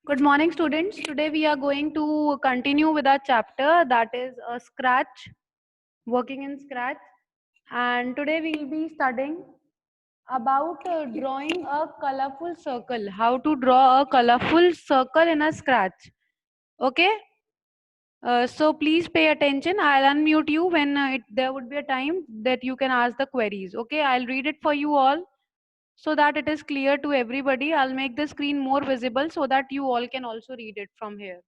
Good morning, students. Today we are going to continue with our chapter, that is Scratch, working in Scratch. And today we will be studying about drawing a colorful circle, how to draw a colorful circle in a Scratch. Okay? So please pay attention. I'll unmute you when there would be a time that you can ask the queries. Okay? I'll read it for you all so that it is clear to everybody. I'll make the screen more visible so that you all can also read it from here.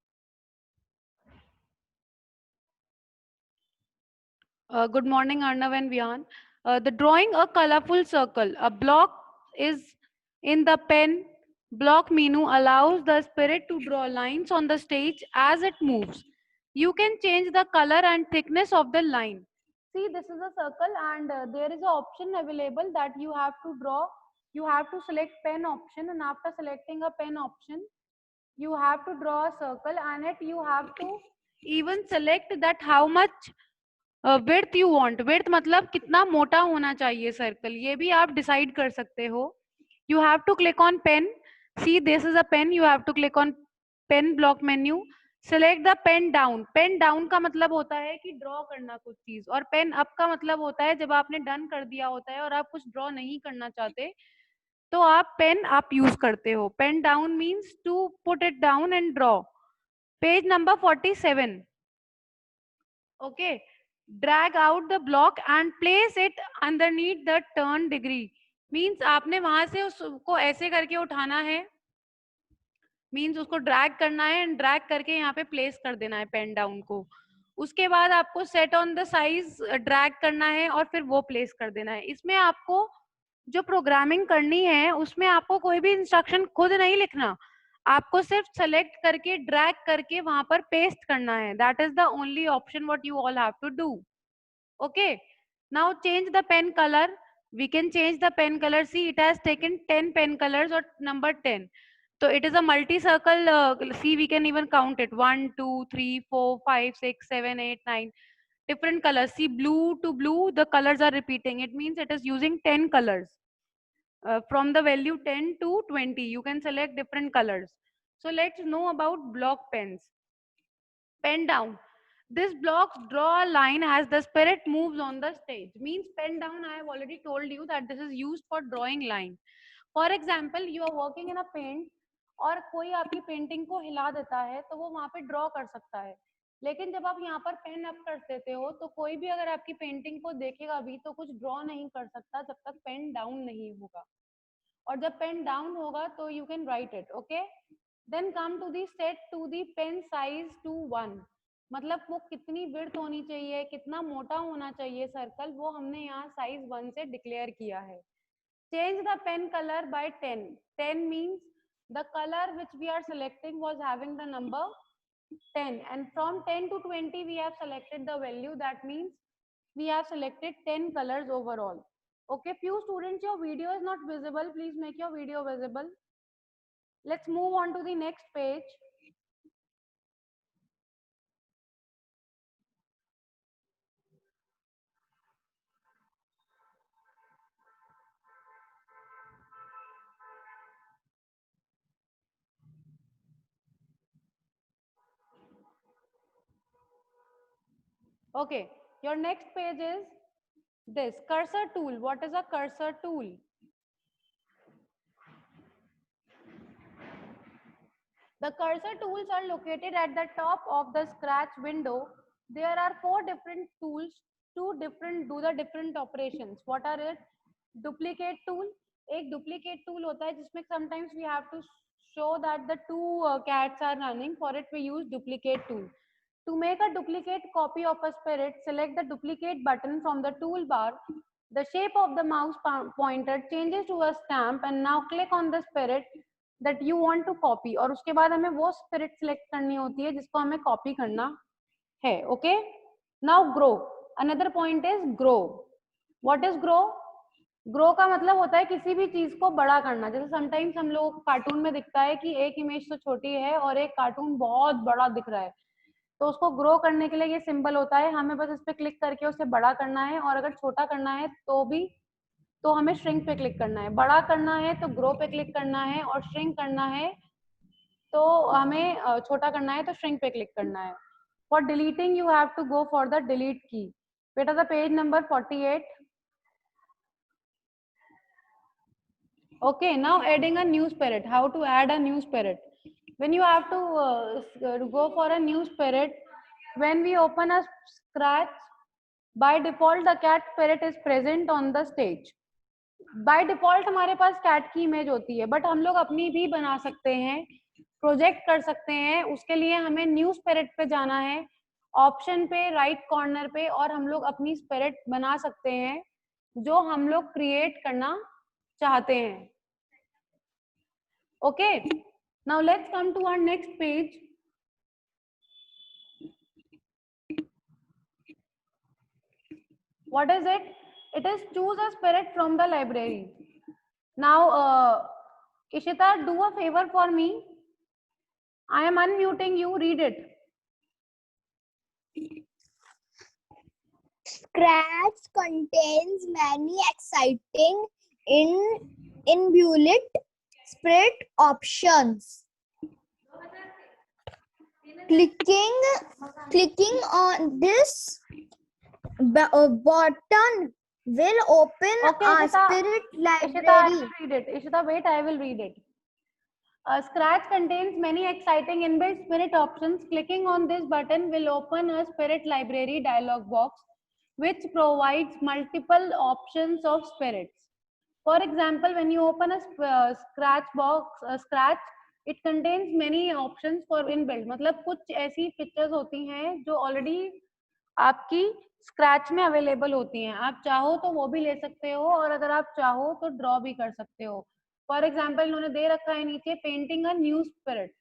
Good morning, Arnav and Vian. The drawing a colorful circle. A block is in the pen. Block menu allows the spirit to draw lines on the stage as it moves. You can change the color and thickness of the line. See, this is a circle and there is an option available that you have to draw. You have to select pen option, and after selecting a pen option, you have to draw a circle, and it you have to even select that how much width you want. Width मतलब कितना मोटा होना चाहिए circle, ये भी आप decide कर सकते हो. You have to click on pen. See this is a pen. You have to click on pen block menu. Select the pen down. Pen down का मतलब होता है कि ड्रॉ करना कुछ चीज, और पेन अप का मतलब होता है जब आपने डन कर दिया होता है और आप कुछ ड्रॉ नहीं करना चाहते तो आप पेन आप यूज करते हो. Pen down means to put it down and draw. Page number 47. Okay. drag out the block and place it underneath the turn degree. Means आपने वहां से उसको ऐसे करके उठाना है, मीन्स उसको ड्रैग करना है एंड ड्रैग करके यहाँ पे प्लेस कर देना है पेन डाउन को. उसके बाद आपको set on the size drag करना है और फिर वो प्लेस कर देना है. इसमें आपको जो प्रोग्रामिंग करनी है उसमें आपको कोई भी इंस्ट्रक्शन खुद नहीं लिखना, आपको सिर्फ सेलेक्ट करके ड्रैग करके वहां पर पेस्ट करना है. That is the only option what you all have to do. Okay, now change the pen color. We can change the pen color. See, it has taken 10 pen colors or number 10. So it is a multi circle. See, we can even count it 1 2 3 4 5 6 7 8 9 different colors. See, blue to blue, the colors are repeating. It means it is using 10 colors. From the value 10 to 20, you can select different colors. So let's know about block pens. Pen down. This blocks draw a line as the spirit moves on the stage. Means pen down, I have already told you that this is used for drawing line. For example, you are working in a paint और कोई आपकी painting को हिला देता है तो वो वहां पे ड्रॉ कर सकता है. लेकिन जब आप यहाँ पर पेन अप कर देते हो तो कोई भी अगर आपकी पेंटिंग को देखेगा भी तो कुछ ड्रॉ नहीं कर सकता जब तक पेन डाउन नहीं होगा. और जब पेन डाउन होगा तो you can write it. Okay. Then come to the set to the pen size to 1. मतलब वो कितनी विड्थ होनी चाहिए, कितना मोटा होना चाहिए सर्कल, वो हमने यहाँ साइज 1 से डिक्लेयर किया है. Change the pen colour by 10. 10 means the colour which we are selecting was having the number 10, and from 10 to 20 we have selected the value. That means we have selected 10 colors overall. Okay, few students, your video is not visible. Please make your video visible. Let's move on to the next page. Okay, your next page is this cursor tool. What is a cursor tool? The cursor tools are located at the top of the Scratch window. There are 4 different tools to do the different operations. What are it? Duplicate tool. एक duplicate tool होता है जिसमें sometimes we have to show that the two cats are running. For it we use duplicate tool. To make a duplicate copy of a spirit, select the duplicate button from the toolbar. The shape of the mouse pointer changes to a stamp, and now click on the spirit that you want to copy. और उसके बाद हमें वो spirit select करनी होती है जिसको हमें copy करना है. Okay? Now grow. Another point is grow. What is grow? Grow का मतलब होता है किसी भी चीज को बड़ा करना. जैसे समटाइम्स हम लोग कार्टून में दिखता है कि एक इमेज तो छोटी है और एक कार्टून बहुत बड़ा दिख रहा है, तो उसको ग्रो करने के लिए ये सिंबल होता है. हमें बस इस पे क्लिक करके उसे बड़ा करना है, और अगर छोटा करना है तो भी तो हमें श्रिंक पे क्लिक करना है. बड़ा करना है तो ग्रो पे क्लिक करना है, और श्रिंक करना है तो हमें छोटा करना है तो श्रिंक पे क्लिक करना है. For deleting you have to go for the delete key. बेटा the page number 48. Okay, now adding a new spirit. How to add a new spirit? When you have to go for a new spirit, when we open a scratch, by default the cat spirit is present on the stage. By default हमारे पास cat की image होती है, but हम लोग अपनी भी बना सकते हैं, प्रोजेक्ट कर सकते हैं. उसके लिए हमें न्यू स्पिरिट पे जाना है, ऑप्शन पे राइट कॉर्नर पे, और हम लोग अपनी स्पिरिट बना सकते हैं जो हम लोग क्रिएट करना चाहते हैं. Okay, now let's come to our next page. What is it? It is choose a spirit from the library. Now, Ishita, do a favor for me. I am unmuting you. Read it. Scratch contains many exciting inbuilt spirit options. Clicking on this button will open a spirit library. Ishita, I will read it. Ishita, wait, I will read it. Scratch contains many exciting inbuilt spirit options. Clicking on this button will open a spirit library dialog box, which provides multiple options of spirits. For example, when you open a scratch box, scratch, it contains many options for inbuilt. मतलब कुछ ऐसी features होती हैं जो already आपकी scratch में available होती हैं. आप चाहो तो वो भी ले सकते हो, और अगर आप चाहो तो ड्रॉ भी कर सकते हो. फॉर एग्जाम्पल इन्होंने दे रखा है नीचे पेंटिंग अ न्यू स्पिरिट.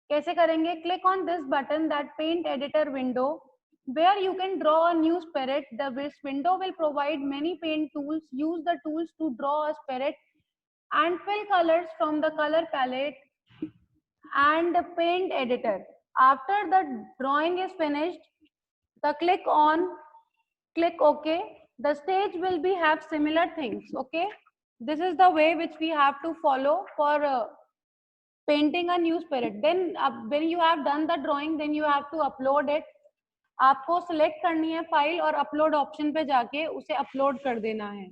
कैसे करेंगे? Click on this button that paint editor window where you can draw a new spirit. This window will provide many paint tools. Use the tools to draw a spirit and fill colors from the color palette and the paint editor. After the drawing is finished, click OK. The stage will be have similar things. Okay, this is the way which we have to follow for painting a new spirit. Then when you have done the drawing, then you have to upload it. आपको select करनी है file और upload option पे जाके उसे upload कर देना है.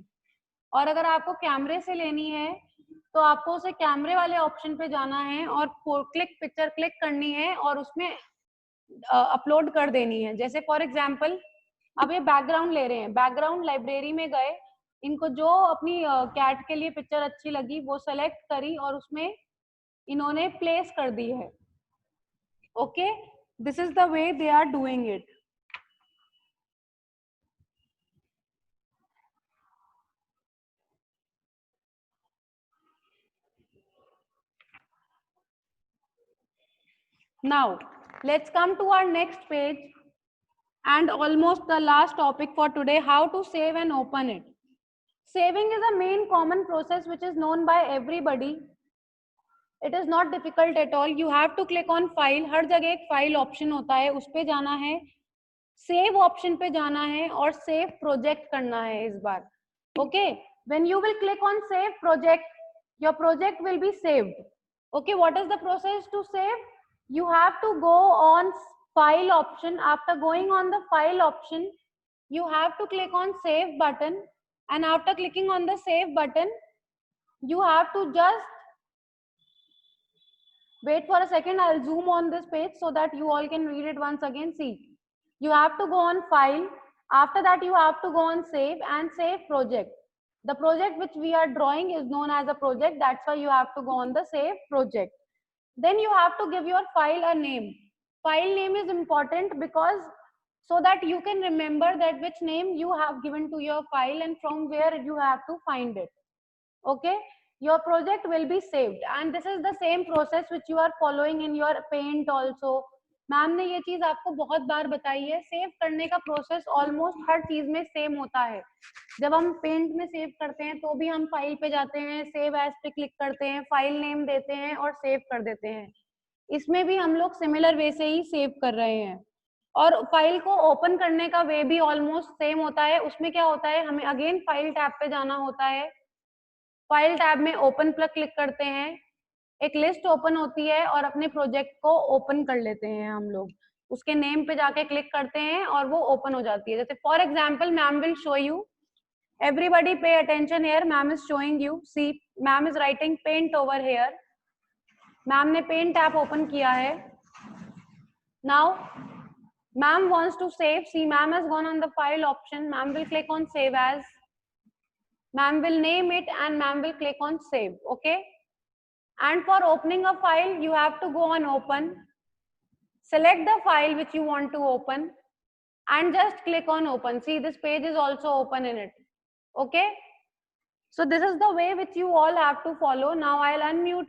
और अगर आपको कैमरे से लेनी है तो आपको उसे कैमरे वाले ऑप्शन पे जाना है और क्लिक पिक्चर क्लिक करनी है और उसमें अपलोड कर देनी है. जैसे फॉर एग्जांपल अब ये बैकग्राउंड ले रहे हैं, बैकग्राउंड लाइब्रेरी में गए, इनको जो अपनी कैट के लिए पिक्चर अच्छी लगी वो सेलेक्ट करी और उसमें इन्होंने प्लेस कर दी है. Okay, this is the way they are doing it. Now, let's come to our next page and almost the last topic for today, how to save and open it. Saving is a main common process which is known by everybody. It is not difficult at all. You have to click on file. हर जगह एक file option होता है, उस पे जाना है, save option पे जाना है और save project करना है इस बार. Okay, when you will click on save project, your project will be saved. Okay, what is the process to save? You have to go on file option. After going on the file option, you have to click on save button, and after clicking on the save button, you have to just wait for a second. I'll zoom on this page so that you all can read it once again. See, you have to go on file. After that, you have to go on save and save project. The project which we are drawing is known as a project. That's why you have to go on the save project. Then you have to give your file a name. File name is important because so that you can remember that which name you have given to your file and from where you have to find it. Okay, your project will be saved, and this is the same process which you are following in your paint also. Ma'am ने ये चीज आपको बहुत बार बताई है. Save करने का process almost हर चीज में सेम होता है. जब हम पेंट में सेव करते हैं तो भी हम फाइल पे जाते हैं, सेव एज पे क्लिक करते हैं, फाइल नेम देते हैं और सेव कर देते हैं. इसमें भी हम लोग सिमिलर वे से ही सेव कर रहे हैं. और फाइल को ओपन करने का वे भी ऑलमोस्ट सेम होता है. उसमें क्या होता है, हमें अगेन फाइल टैब पे जाना होता है. फाइल टैब में ओपन पर क्लिक करते हैं, एक लिस्ट ओपन होती है और अपने प्रोजेक्ट को ओपन कर लेते हैं हम लोग, उसके नेम पे जाके क्लिक करते हैं और वो ओपन हो जाती है। जैसे for example ma'am will show you, everybody pay attention here, ma'am is showing you, see ma'am is writing paint over here, ma'am ने paint app open किया है। now ma'am wants to save, see ma'am has gone on the file option, ma'am will click on save as, ma'am will name it and ma'am will click on save, okay? And for opening a file you have to go on open, select the file which you want to open and just click on open. See, this page is also open in it, okay? So this is the way which you all have to follow. Now I'll unmute